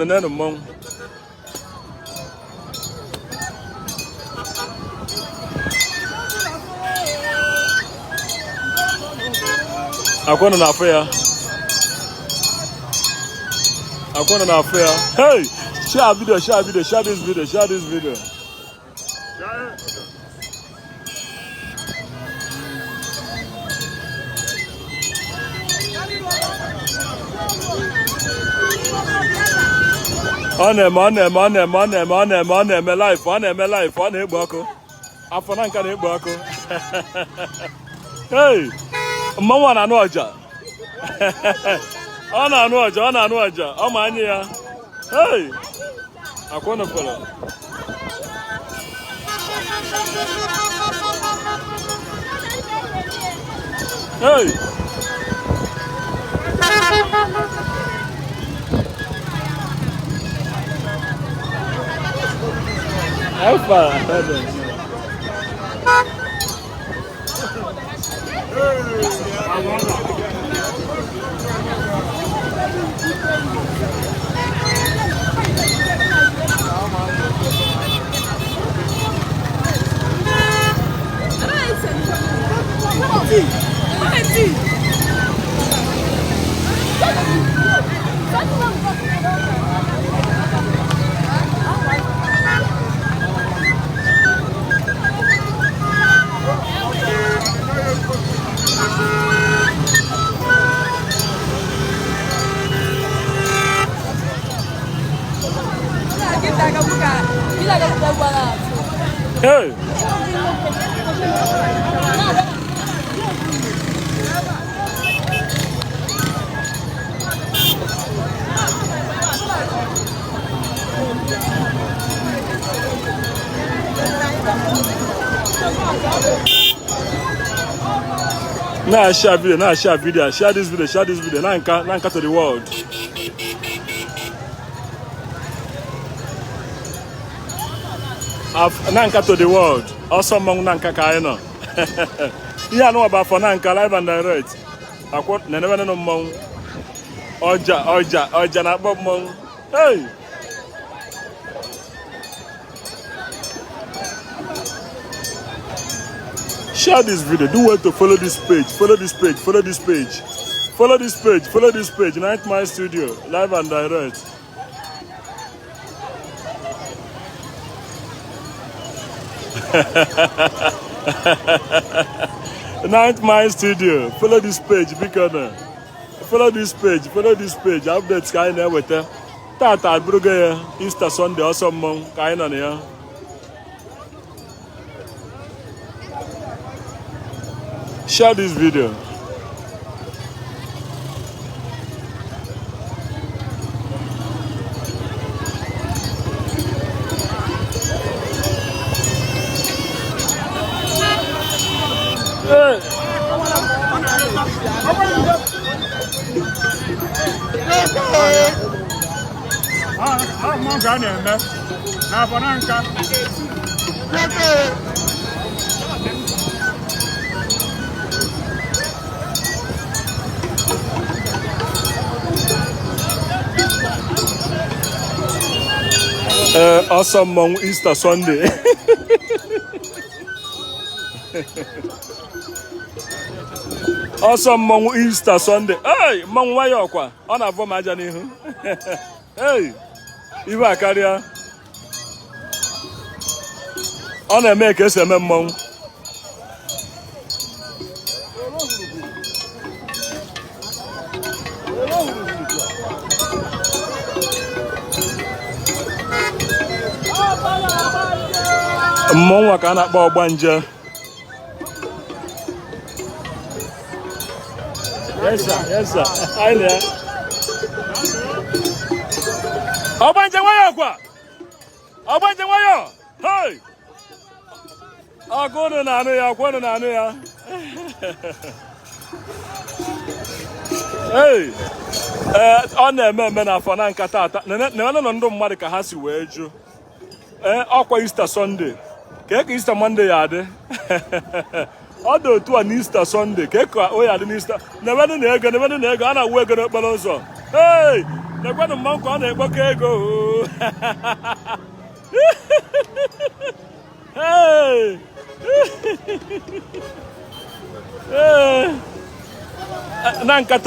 Nene Mmonwu. Akwana na afọ ya. Akwana na afọ ya. Hey, share video, share video, share this video, share this video. On live, on egbu ọkụ. Afọ Nanka na egbu ọkụ. Hey, mmanwụ na anụ ọja. Ọ na-anụ ọja, ọ ma anyị ya. Hey, Akwana pụrụ. Hey. How far? Hey. Now share video, share this video, Nanka to the world. Nanka to the world. Oso Mmonwu Nanka ka anyị nọ. Ihe anụ about for Nanka live and direct. Akwa na nebe no Mmonwu. Ọja na akpọ Mmonwu. Hey. Share this video. Do well to follow this page. Follow this page. Night My Studio live and direct. Night My Studio. Follow this page, because follow this page. Updates kind of with Tata Bruge Easter Sunday Oso Mmonwu kind of here. Share this video. Hey. Oso Mmonwu Easter Sunday. Oso Mmonwu Easter Sunday. Hey, Mmonwu wayo kwa. Ọ na-avọ m aja n'ihu. Hey, iwe akarịa. Ọ na-eme ka esi eme Mmonwu. Mmonwu ka a na-akpọ ọgbanje. Yes sir. Hi there. Ọgbanje wayo kwa. Hey. Akwana na anụ ya. Hey. Ọ na-eme na afọ Nanka tata. Na ndụ mmadụ ka ha si wee jụ. Ọkwa Easter Sunday. Ka Easter Monday ya adị. Ọ dị otu a n'Easter Sunday. Ka o ya adị n'Easter. Na ego a na-awụ ego n'okporo ụzọ. Hey! nekwanụ mmanwụ ka ọ na-ekpokọ ego Nanka